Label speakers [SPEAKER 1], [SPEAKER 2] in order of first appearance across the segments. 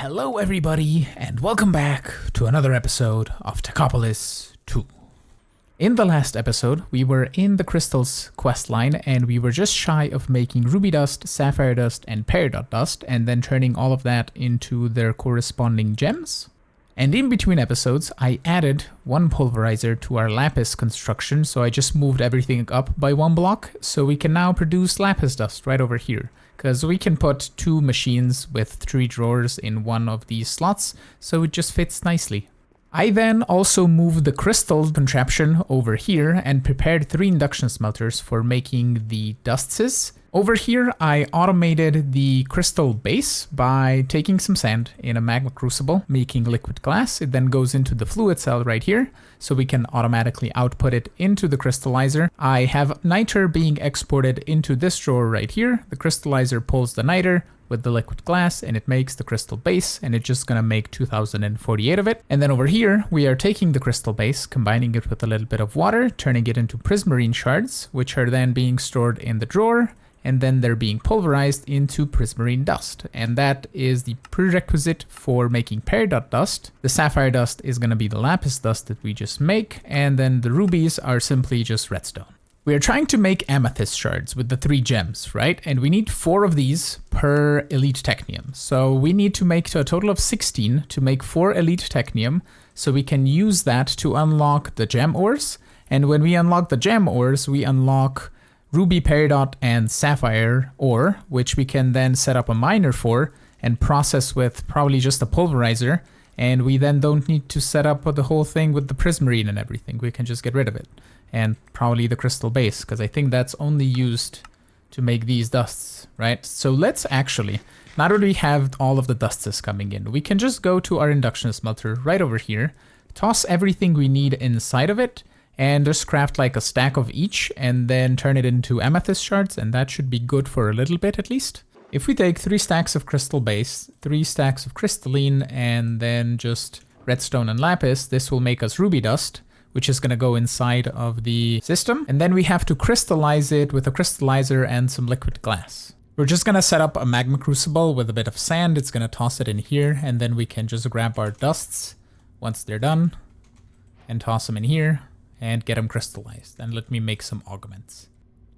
[SPEAKER 1] Hello everybody, and welcome back to another episode of Techopolis 2. In the last episode, we were in the crystals questline, and we were just shy of making ruby dust, sapphire dust, and peridot dust, and then turning all of that into their corresponding gems. And in between episodes, I added one pulverizer to our lapis construction, so I just moved everything up by one block, so we can now produce lapis dust right over here. Because we can put two machines with 3 drawers in one of these slots, so it just fits nicely. I then also moved the crystal contraption over here and prepared 3 induction smelters for making the dustses. Over here, I automated the crystal base by taking some sand in a magma crucible, making liquid glass. It then goes into the fluid cell right here, so we can automatically output it into the crystallizer. I have niter being exported into this drawer right here. The crystallizer pulls the niter with the liquid glass and it makes the crystal base, and it's just gonna make 2048 of it. And then over here, we are taking the crystal base, combining it with a little bit of water, turning it into prismarine shards, which are then being stored in the drawer, and then they're being pulverized into prismarine dust. And that is the prerequisite for making peridot dust. The sapphire dust is going to be the lapis dust that we just make, and then the rubies are simply just redstone. We are trying to make amethyst shards with the 3 gems, right? And we need 4 of these per elite technium. So we need to make a total of 16 to make 4 elite technium, so we can use that to unlock the gem ores. And when we unlock the gem ores, we unlock ruby, peridot, and sapphire ore, which we can then set up a miner for and process with probably just a pulverizer. And we then don't need to set up the whole thing with the prismarine and everything. We can just get rid of it. And probably the crystal base, because I think that's only used to make these dusts, right? So let's actually, now that we have all of the dusts coming in, we can just go to our induction smelter right over here, toss everything we need inside of it, and just craft like a stack of each and then turn it into amethyst shards, and that should be good for a little bit at least. If we take 3 stacks of crystal base, 3 stacks of crystalline, and then just redstone and lapis, this will make us ruby dust, which is going to go inside of the system. And then we have to crystallize it with a crystallizer and some liquid glass. We're just going to set up a magma crucible with a bit of sand. It's going to toss it in here, and then we can just grab our dusts once they're done and toss them in here and get them crystallized. And let me make some augments.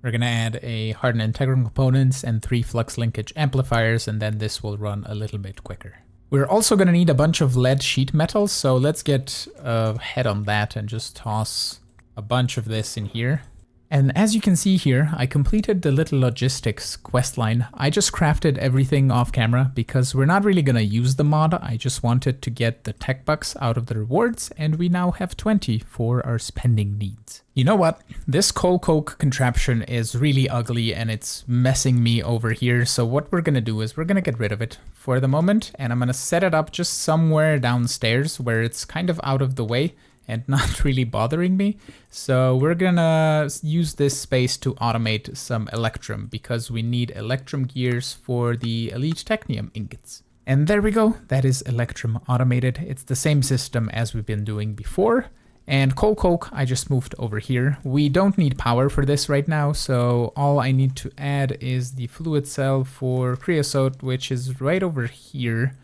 [SPEAKER 1] We're gonna add a hardened integral components and 3 flux linkage amplifiers, and then this will run a little bit quicker. We're also gonna need a bunch of lead sheet metal, so let's get ahead on that and just toss a bunch of this in here. And as you can see here, I completed the little logistics questline. I just crafted everything off camera because we're not really gonna use the mod. I just wanted to get the tech bucks out of the rewards, and we now have 20 for our spending needs. You know what? This coal coke contraption is really ugly and it's messing me over here. So what we're gonna do is we're gonna get rid of it for the moment, and I'm gonna set it up just somewhere downstairs where it's kind of out of the way and not really bothering me. So we're gonna use this space to automate some Electrum, because we need Electrum gears for the elite Technium ingots. And there we go, that is Electrum automated. It's the same system as we've been doing before. And coal coke, I just moved over here. We don't need power for this right now, so all I need to add is the fluid cell for creosote, which is right over here.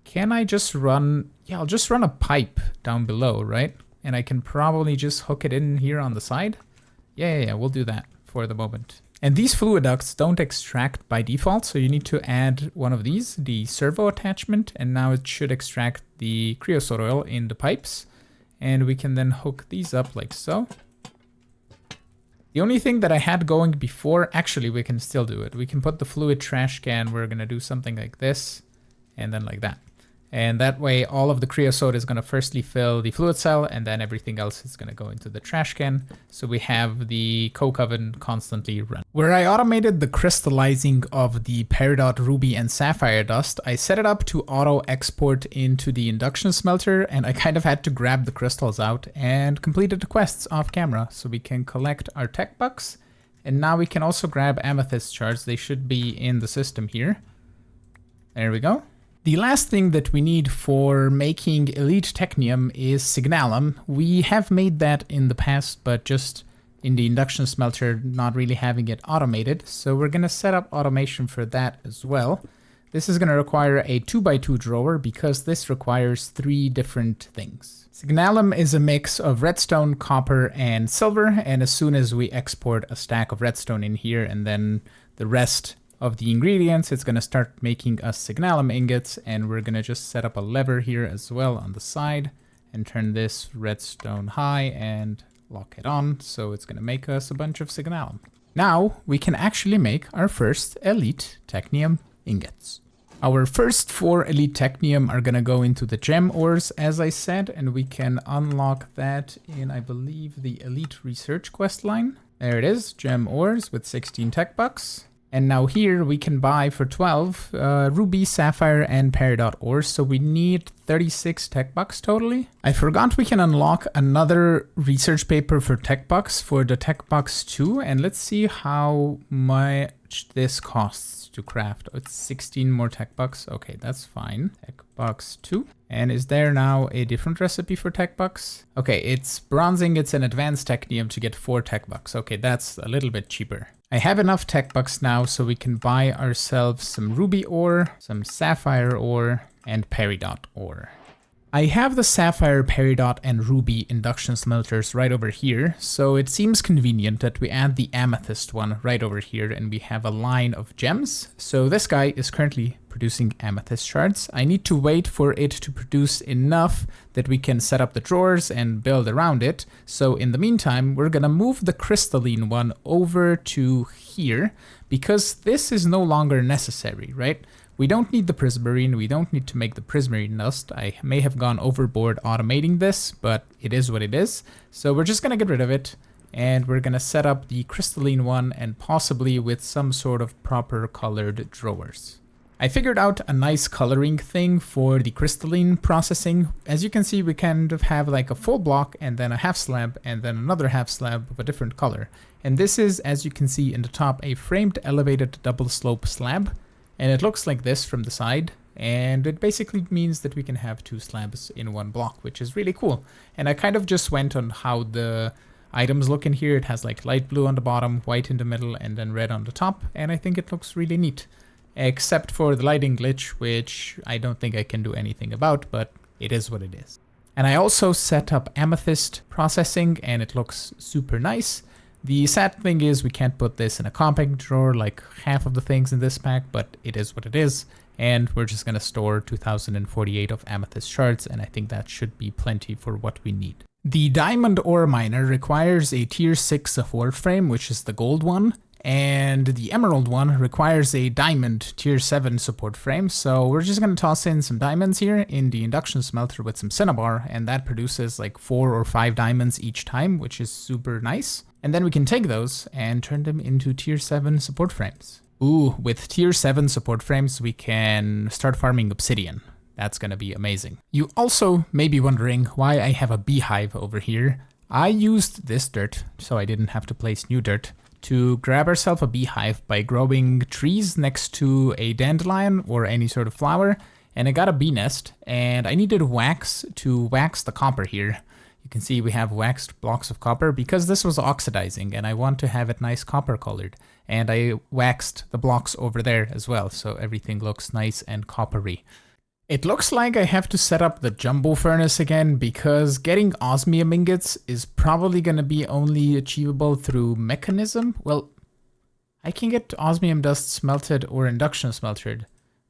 [SPEAKER 1] Can I just run, I'll just run a pipe down below, right? And I can probably just hook it in here on the side. Yeah, we'll do that for the moment. And these fluid ducts don't extract by default, so you need to add one of these, the servo attachment, and now it should extract the creosote oil in the pipes. And we can then hook these up like so. The only thing that I had going before, actually we can still do it. We can put the fluid trash can, we're gonna do something like this, and then like that. And that way all of the creosote is going to firstly fill the fluid cell, and then everything else is going to go into the trash can. So we have the coke oven constantly run. Where I automated the crystallizing of the peridot, ruby, and sapphire dust, I set it up to auto export into the induction smelter, and I kind of had to grab the crystals out and completed the quests off camera so we can collect our tech bucks. And now we can also grab amethyst shards. They should be in the system here. There we go. The last thing that we need for making elite technium is Signalum. We have made that in the past, but just in the induction smelter, not really having it automated. So we're going to set up automation for that as well. This is going to require a 2x2 drawer because this requires 3 different things. Signalum is a mix of redstone, copper, and silver, and as soon as we export a stack of redstone in here and then the rest of the ingredients, it's going to start making us Signalum ingots, and we're going to just set up a lever here as well on the side and turn this redstone high and lock it on, so it's going to make us a bunch of Signalum. Now we can actually make our first elite Technium ingots. Our first 4 elite Technium are going to go into the gem ores, as I said, and we can unlock that in, I believe, the elite research quest line. There it is, gem ores with 16 tech bucks. And now here we can buy for 12 ruby, sapphire, and peridot ores, so we need 36 tech bucks totally. I forgot we can unlock another research paper for tech bucks for the tech bucks 2, and let's see how much this costs to craft. Oh, it's 16 more tech bucks. Okay, that's fine. Tech bucks 2. And is there now a different recipe for tech bucks? Okay, it's bronze ingots and advanced technium to get 4 tech bucks. Okay, that's a little bit cheaper. I have enough tech bucks now so we can buy ourselves some ruby ore, some sapphire ore, and peridot ore. I have the sapphire, peridot, and ruby induction smelters right over here, so it seems convenient that we add the amethyst one right over here and we have a line of gems. So this guy is currently producing amethyst shards. I need to wait for it to produce enough that we can set up the drawers and build around it. So in the meantime, we're gonna move the crystalline one over to here because this is no longer necessary, right? We don't need the prismarine, we don't need to make the prismarine dust. I may have gone overboard automating this, but it is what it is. So we're just gonna get rid of it, and we're gonna set up the crystalline one and possibly with some sort of proper colored drawers. I figured out a nice coloring thing for the crystalline processing. As you can see, we kind of have like a full block and then a half slab and then another half slab of a different color. And this is, as you can see in the top, a framed elevated double slope slab. And it looks like this from the side, and it basically means that we can have 2 slabs in one block, which is really cool. And I kind of just went on how the items look in here. It has like light blue on the bottom, white in the middle, and then red on the top, and I think it looks really neat. Except for the lighting glitch, which I don't think I can do anything about, but it is what it is. And I also set up amethyst processing, and it looks super nice. The sad thing is we can't put this in a compact drawer like half of the things in this pack, but it is what it is. And we're just going to store 2048 of amethyst shards, and I think that should be plenty for what we need. The diamond ore miner requires a tier 6 support frame, which is the gold one. And the emerald one requires a diamond tier 7 support frame. So we're just going to toss in some diamonds here in the induction smelter with some cinnabar, and that produces like 4 or 5 diamonds each time, which is super nice. And then we can take those and turn them into tier 7 support frames. Ooh, with tier 7 support frames, we can start farming obsidian. That's gonna be amazing. You also may be wondering why I have a beehive over here. I used this dirt, so I didn't have to place new dirt, to grab ourselves a beehive by growing trees next to a dandelion or any sort of flower, and I got a bee nest, and I needed wax to wax the copper here. You can see we have waxed blocks of copper because this was oxidizing and I want to have it nice copper colored. And I waxed the blocks over there as well, so everything looks nice and coppery. It looks like I have to set up the jumbo furnace again because getting osmium ingots is probably going to be only achievable through Mekanism. Well, I can get osmium dust smelted or induction smelted,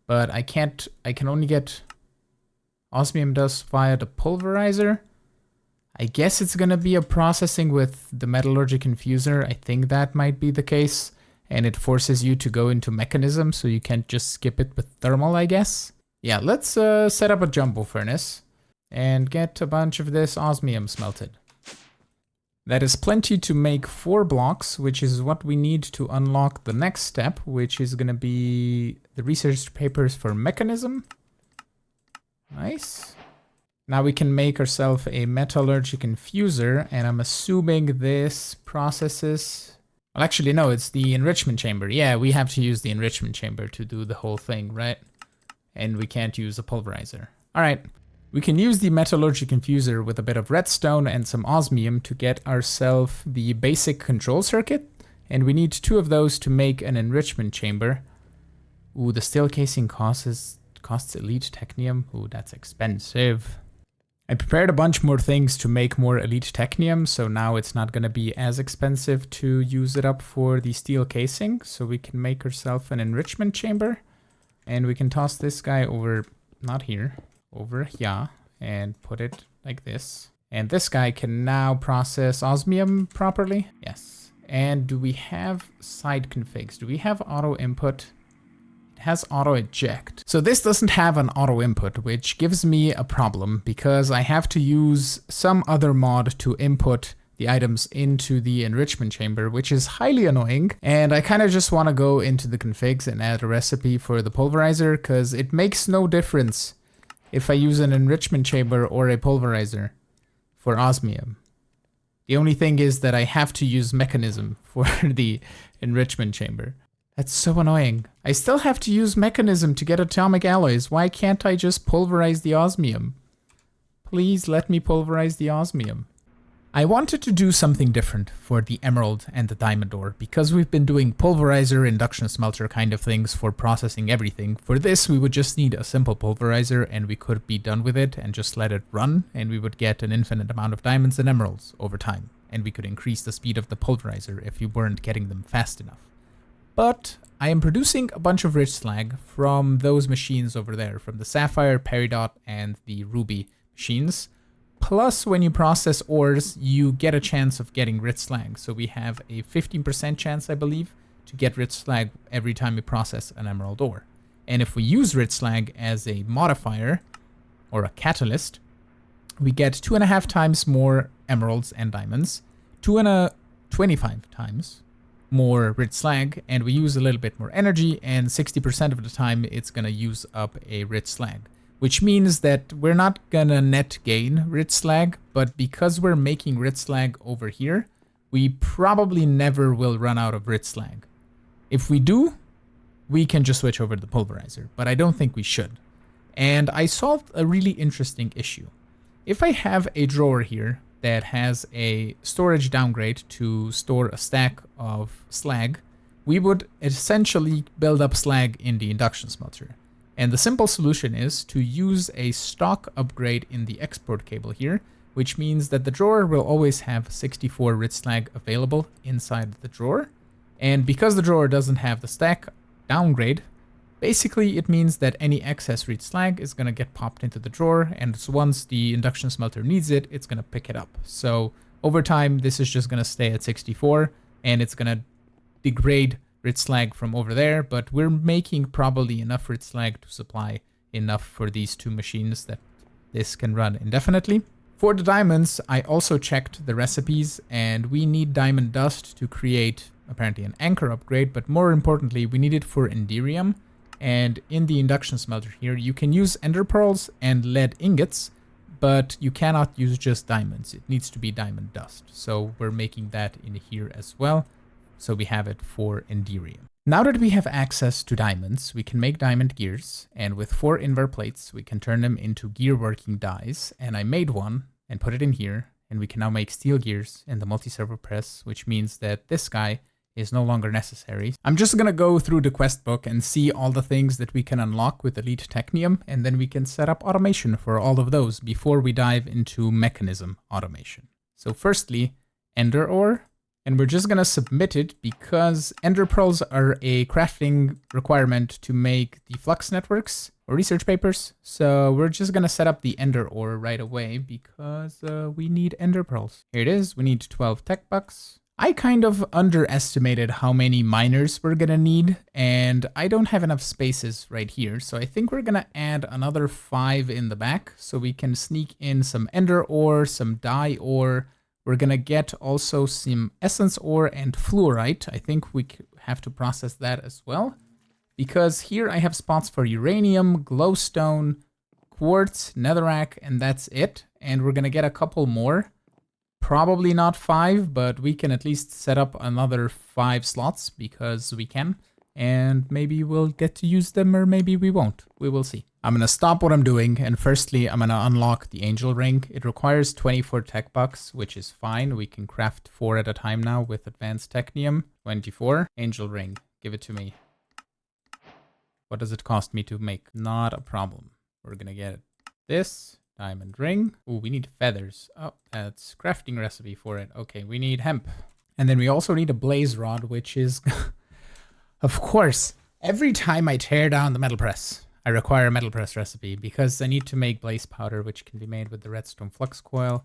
[SPEAKER 1] but I can only get osmium dust via the pulverizer. I guess it's going to be a processing with the metallurgic infuser. I think that might be the case. And it forces you to go into Mekanism, so you can't just skip it with thermal, I guess. Yeah, let's set up a jumbo furnace and get a bunch of this osmium smelted. That is plenty to make 4 blocks, which is what we need to unlock the next step, which is going to be the research papers for Mekanism. Nice. Now we can make ourselves a metallurgic infuser, and I'm assuming this processes... Well, actually, no, it's the enrichment chamber. Yeah, we have to use the enrichment chamber to do the whole thing, right? And we can't use a pulverizer. All right, we can use the metallurgic infuser with a bit of redstone and some osmium to get ourselves the basic control circuit. And we need 2 of those to make an enrichment chamber. Ooh, the steel casing costs elite technium. Ooh, that's expensive. I prepared a bunch more things to make more elite technium, so now it's not going to be as expensive to use it up for the steel casing. So we can make ourselves an enrichment chamber, and we can toss this guy over, not here, over here, and put it like this. And this guy can now process osmium properly. Yes. And do we have side configs? Do we have auto input? Has auto eject. So this doesn't have an auto input, which gives me a problem because I have to use some other mod to input the items into the enrichment chamber, which is highly annoying. And I kind of just want to go into the configs and add a recipe for the pulverizer because it makes no difference if I use an enrichment chamber or a pulverizer for osmium. The only thing is that I have to use Mekanism for the enrichment chamber. That's so annoying. I still have to use Mekanism to get atomic alloys. Why can't I just pulverize the osmium? Please let me pulverize the osmium. I wanted to do something different for the emerald and the diamond ore because we've been doing pulverizer, induction smelter kind of things for processing everything. For this, we would just need a simple pulverizer and we could be done with it and just let it run, and we would get an infinite amount of diamonds and emeralds over time. And we could increase the speed of the pulverizer if we weren't getting them fast enough. But I am producing a bunch of rich slag from those machines over there, from the sapphire, peridot, and the ruby machines. Plus, when you process ores, you get a chance of getting rich slag. So we have a 15% chance, I believe, to get rich slag every time we process an emerald ore. And if we use rich slag as a modifier or a catalyst, we get 2.5 times more emeralds and diamonds, 25 times more rich slag, and we use a little bit more energy, and 60% of the time it's gonna use up a rich slag. Which means that we're not gonna net gain rich slag, but because we're making rich slag over here, we probably never will run out of rich slag. If we do, we can just switch over to the pulverizer, but I don't think we should. And I solved a really interesting issue. If I have a drawer here that has a storage downgrade to store a stack of slag, we would essentially build up slag in the induction smelter. And the simple solution is to use a stock upgrade in the export cable here, which means that the drawer will always have 64 rich slag available inside the drawer. And because the drawer doesn't have the stack downgrade, basically it means that any excess rich slag is going to get popped into the drawer, and once the induction smelter needs it, it's going to pick it up. So over time, this is just going to stay at 64, and it's going to degrade rich slag from over there, but we're making probably enough rich slag to supply enough for these two machines that this can run indefinitely. For the diamonds, I also checked the recipes, and we need diamond dust to create apparently an anchor upgrade, but more importantly, we need it for enderium. And in the induction smelter here, you can use ender pearls and lead ingots, but you cannot use just diamonds. It needs to be diamond dust. So we're making that in here as well. So we have it for enderium. Now that we have access to diamonds, we can make diamond gears, and with 4 invar plates, we can turn them into gear working dies. And I made one and put it in here, and we can now make steel gears in the multi-servo press, which means that this guy is no longer necessary. I'm just gonna go through the quest book and see all the things that we can unlock with Elite Technium, and then we can set up automation for all of those before we dive into mechanism automation. So firstly, ender ore. And we're just gonna submit it because ender pearls are a crafting requirement to make the Flux networks or research papers. So we're just gonna set up the ender ore right away because we need ender pearls. Here it is, we need 12 tech bucks. I kind of underestimated how many miners we're gonna need, and I don't have enough spaces right here. So I think we're gonna add another 5 in the back so we can sneak in some ender ore, some dye ore. We're gonna get also some essence ore and fluorite. I think we have to process that as well, because here I have spots for uranium, glowstone, quartz, netherrack, and that's it. And we're gonna get a couple more. Probably not 5, but we can at least set up another 5 slots because we can. And maybe we'll get to use them, or maybe we won't. We will see. I'm gonna stop what I'm doing, and firstly, I'm gonna unlock the angel ring. It requires 24 tech bucks, which is fine. We can craft 4 at a time now with advanced technium. 24, angel ring, give it to me. What does it cost me to make? Not a problem. We're gonna get this diamond ring. Oh, we need feathers. Oh, that's crafting recipe for it. Okay, we need hemp. And then we also need a blaze rod, which is, of course, every time I tear down the metal press, I require a metal press recipe because I need to make blaze powder, which can be made with the redstone flux coil.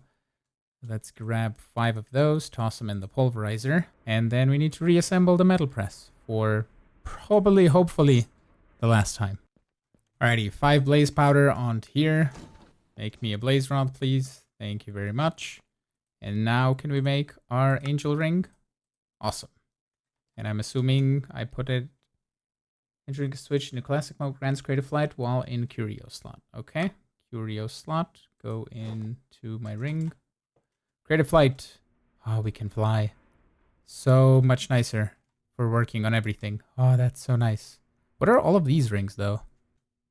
[SPEAKER 1] Let's grab 5 of those, toss them in the pulverizer, and then we need to reassemble the metal press for probably, hopefully, the last time. Alrighty, 5 blaze powder onto here. Make me a blaze rod, please. Thank you very much. And now can we make our angel ring? Awesome. And I'm assuming I put it entering a switch into classic mode, grants creative flight while in curio slot. Okay, curio slot, go into my ring. Creative flight. Oh, we can fly. So much nicer for working on everything. Oh, that's so nice. What are all of these rings though?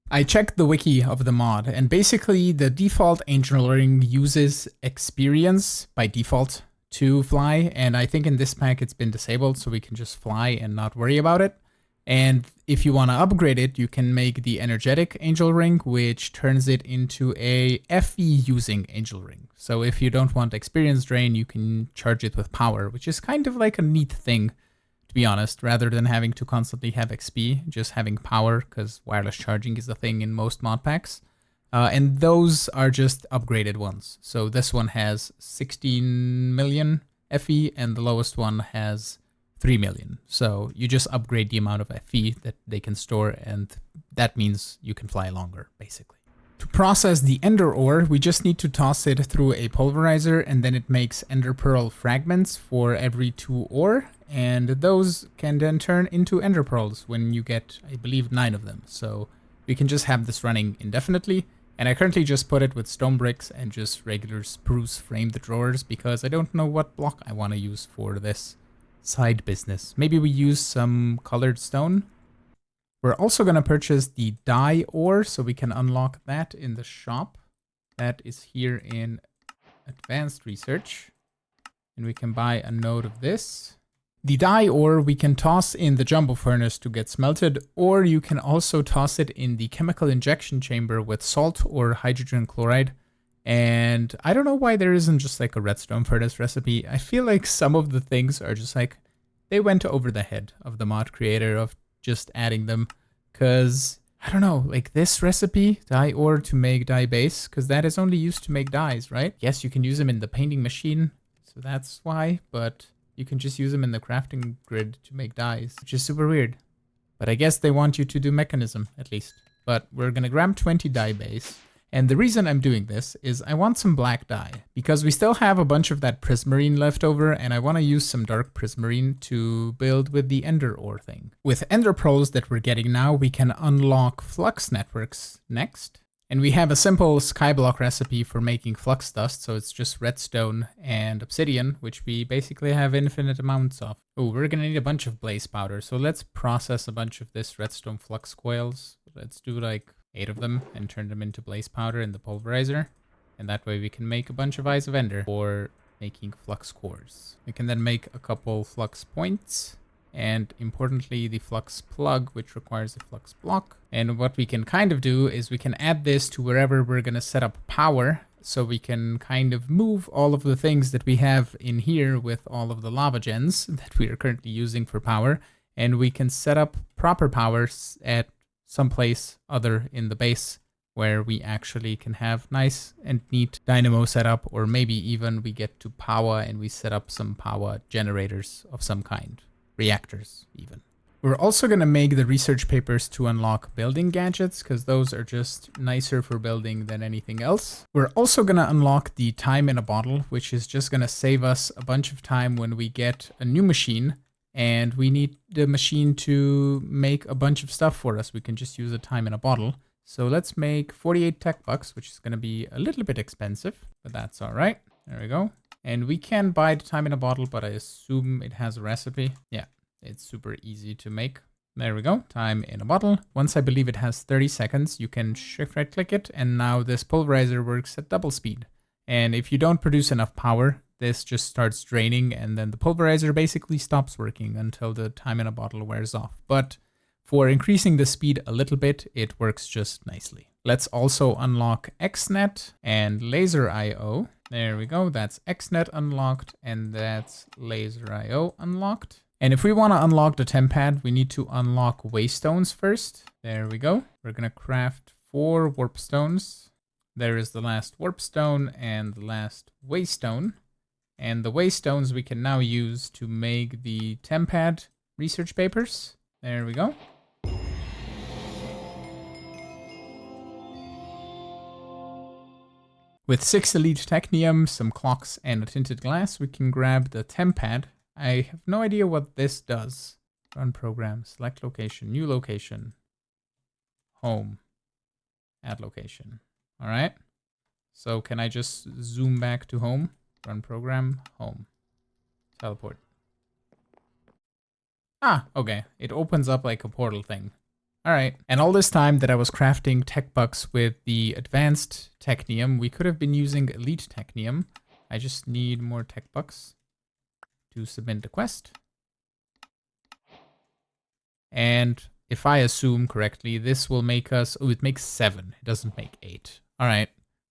[SPEAKER 1] I checked the wiki of the mod, and basically the default angel ring uses experience by default to fly, and I think in this pack it's been disabled so we can just fly and not worry about it. And if you want to upgrade it, you can make the energetic angel ring, which turns it into a FE using angel ring. So if you don't want experience drain, you can charge it with power, which is kind of like a neat thing, to be honest, rather than having to constantly have XP, just having power, because wireless charging is a thing in most mod packs. And those are just upgraded ones. So this one has 16 million FE, and the lowest one has 3 million. So you just upgrade the amount of FE that they can store, and that means you can fly longer, basically. To process the ender ore, we just need to toss it through a pulverizer, and then it makes ender pearl fragments for every 2 ore, and those can then turn into ender pearls when you get, I believe, 9 of them. So we can just have this running indefinitely, and I currently just put it with stone bricks and just regular spruce framed drawers because I don't know what block I want to use for this side business. Maybe we use some colored stone. We're also going to purchase the dye ore, so we can unlock that in the shop. That is here in advanced research. And we can buy a node of this. The dye ore we can toss in the jumbo furnace to get smelted, or you can also toss it in the chemical injection chamber with salt or hydrogen chloride. And I don't know why there isn't just like a redstone furnace recipe. I feel like some of the things are just like, they went over the head of the mod creator of just adding them. Cause, I don't know, like this recipe, dye ore to make dye base, cause that is only used to make dyes, right? Yes, you can use them in the painting machine, so that's why, but you can just use them in the crafting grid to make dyes, which is super weird. But I guess they want you to do mechanism, at least. But we're gonna grab 20 dye base. And the reason I'm doing this is I want some black dye, because we still have a bunch of that prismarine left over, and I want to use some dark prismarine to build with the ender ore thing. With ender pearls that we're getting now, we can unlock flux networks next. And we have a simple skyblock recipe for making flux dust, so it's just redstone and obsidian, which we basically have infinite amounts of. Oh, we're gonna need a bunch of blaze powder, so let's process a bunch of this redstone flux coils. Let's do like 8 of them and turn them into blaze powder in the pulverizer. And that way we can make a bunch of Eyes of Ender for making flux cores. We can then make a couple flux points, and importantly the flux plug, which requires a flux block. And what we can kind of do is we can add this to wherever we're going to set up power, so we can kind of move all of the things that we have in here with all of the lava gens that we are currently using for power, and we can set up proper powers at someplace other in the base where we actually can have nice and neat dynamo setup, or maybe even we get to power and we set up some power generators of some kind, reactors even. We're also going to make the research papers to unlock building gadgets, because those are just nicer for building than anything else. We're also going to unlock the time in a bottle, which is just going to save us a bunch of time when we get a new machine and we need the machine to make a bunch of stuff for us. We can just use a time in a bottle. So let's make 48 tech bucks, which is going to be a little bit expensive, but that's all right. There we go. And we can buy the time in a bottle, but I assume it has a recipe. Yeah, it's super easy to make. There we go, time in a bottle. Once I believe it has 30 seconds, you can shift right click it, and now this pulverizer works at double speed. And if you don't produce enough power, this just starts draining, and then the pulverizer basically stops working until the time in a bottle wears off. But For increasing the speed a little bit, it works just nicely. Let's also unlock XNet and Laser IO. There we go, that's XNet unlocked, and that's Laser IO unlocked. And if we want to unlock the temp pad, we need to unlock waystones first. There we go. We're going to craft 4 warp stones. There is the last warp stone and the last waystone. And the waystones we can now use to make the temp pad research papers. There we go. With 6 elite technium, some clocks, and a tinted glass, we can grab the temp pad. I have no idea what this does. Run program, select location, new location, home, add location. All right. So can I just zoom back to home? Run program, home, teleport. Ah, okay. It opens up like a portal thing. All right. And all this time that I was crafting tech bucks with the advanced technium, we could have been using elite technium. I just need more tech bucks to submit the quest. And if I assume correctly, this will make us, oh, it makes 7. It doesn't make 8. All right.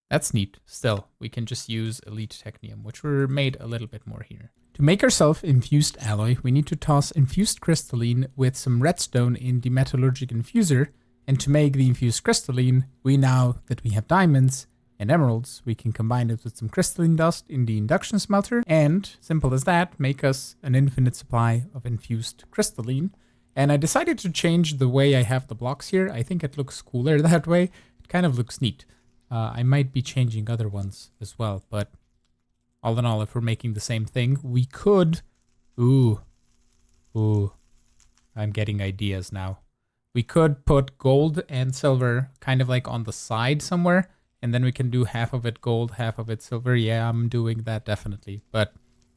[SPEAKER 1] That's neat. Still, we can just use elite technium, which were made a little bit more here. To make ourselves infused alloy, we need to toss infused crystalline with some redstone in the metallurgic infuser. And to make the infused crystalline, now that we have diamonds and emeralds, we can combine it with some crystalline dust in the induction smelter. And, simple as that, make us an infinite supply of infused crystalline. And I decided to change the way I have the blocks here. I think it looks cooler that way. It kind of looks neat. I might be changing other ones as well, but all in all, if we're making the same thing, we could... Ooh, I'm getting ideas now. We could put gold and silver kind of like on the side somewhere, and then we can do half of it gold, half of it silver. Yeah, I'm doing that definitely, but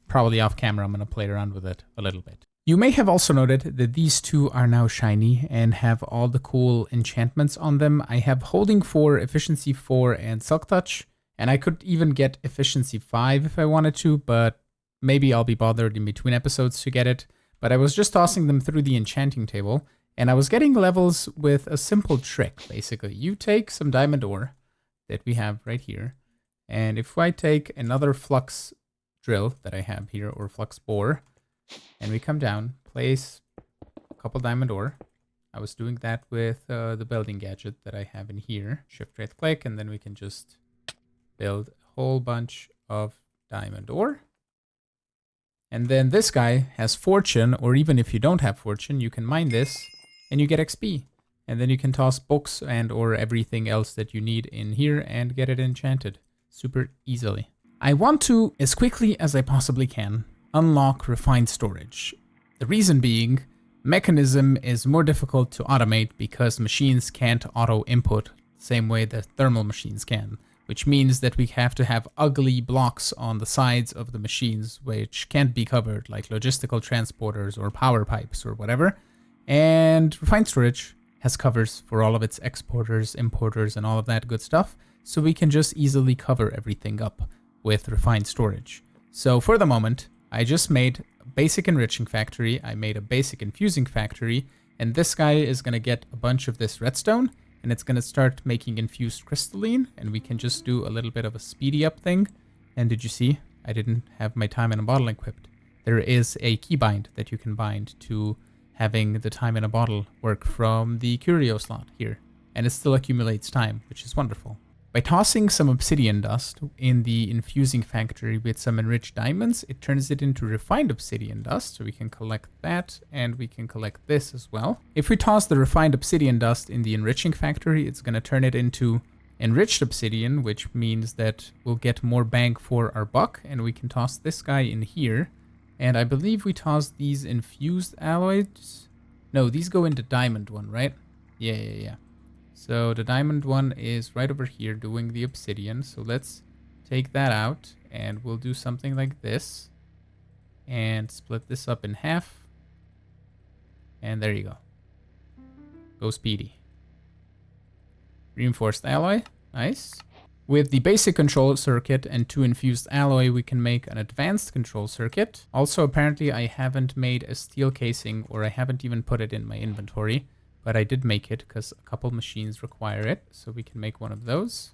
[SPEAKER 1] probably off camera I'm going to play around with it a little bit. You may have also noted that these two are now shiny and have all the cool enchantments on them. I have Holding 4, Efficiency 4, and Silk Touch, and I could even get Efficiency 5 if I wanted to, but maybe I'll be bothered in between episodes to get it. But I was just tossing them through the enchanting table, and I was getting levels with a simple trick, basically. You take some diamond ore that we have right here, and if I take another flux drill that I have here, or flux bore, and we come down, place a couple diamond ore. I was doing that with the building gadget that I have in here. Shift right click, and then we can just build a whole bunch of diamond ore. And then this guy has fortune, or even if you don't have fortune, you can mine this and you get XP. And then you can toss books and or everything else that you need in here and get it enchanted super easily. I want to, as quickly as I possibly can, unlock refined storage. The reason being, Mekanism is more difficult to automate because machines can't auto-input the same way that thermal machines can, which means that we have to have ugly blocks on the sides of the machines which can't be covered, like logistical transporters or power pipes or whatever. And refined storage has covers for all of its exporters, importers, and all of that good stuff, so we can just easily cover everything up with refined storage. So for the moment, I just made a basic enriching factory, I made a basic infusing factory, and this guy is going to get a bunch of this redstone, and it's going to start making infused crystalline, and we can just do a little bit of a speedy up thing. And did you see? I didn't have my time in a bottle equipped. There is a keybind that you can bind to having the time in a bottle work from the curio slot here, and it still accumulates time, which is wonderful. By tossing some obsidian dust in the infusing factory with some enriched diamonds, it turns it into refined obsidian dust, so we can collect that, and we can collect this as well. If we toss the refined obsidian dust in the enriching factory, it's going to turn it into enriched obsidian, which means that we'll get more bang for our buck, and we can toss this guy in here. And I believe we toss these infused alloys. No, these go into diamond one, right? Yeah. So the diamond one is right over here doing the obsidian. So let's take that out and we'll do something like this. And split this up in half. And there you go. Go speedy. Reinforced alloy. Nice. With the basic control circuit and 2 infused alloy, we can make an advanced control circuit. Also, apparently I haven't made a steel casing, or I haven't even put it in my inventory. but I did make it because a couple machines require it. So we can make one of those.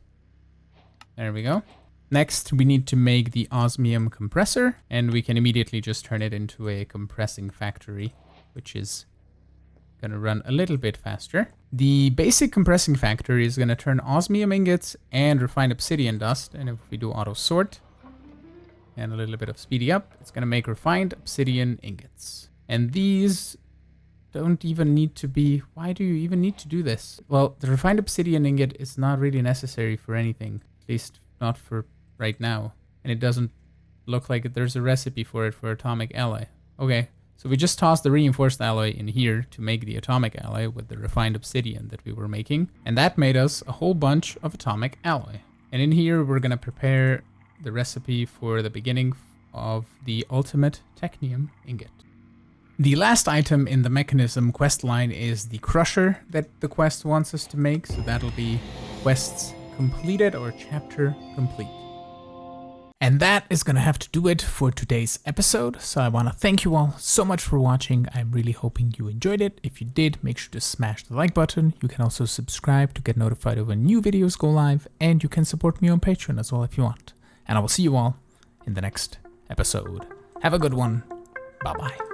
[SPEAKER 1] There we go. Next, we need to make the osmium compressor, and we can immediately just turn it into a compressing factory, which is going to run a little bit faster. The basic compressing factory is going to turn osmium ingots and refined obsidian dust. And if we do auto sort and a little bit of speedy up, it's going to make refined obsidian ingots. And these don't even need to be... Why do you even need to do this? Well, the refined obsidian ingot is not really necessary for anything, at least not for right now. And it doesn't look like there's a recipe for it for atomic alloy. Okay, so we just tossed the reinforced alloy in here to make the atomic alloy with the refined obsidian that we were making. And that made us a whole bunch of atomic alloy. And in here, we're going to prepare the recipe for the beginning of the ultimate Technium ingot. The last item in the Mechanism quest line is the crusher that the quest wants us to make. So that'll be quests completed or chapter complete. And that is going to have to do it for today's episode. So I want to thank you all so much for watching. I'm really hoping you enjoyed it. If you did, make sure to smash the like button. You can also subscribe to get notified of when new videos go live. And you can support me on Patreon as well if you want. And I will see you all in the next episode. Have a good one. Bye-bye.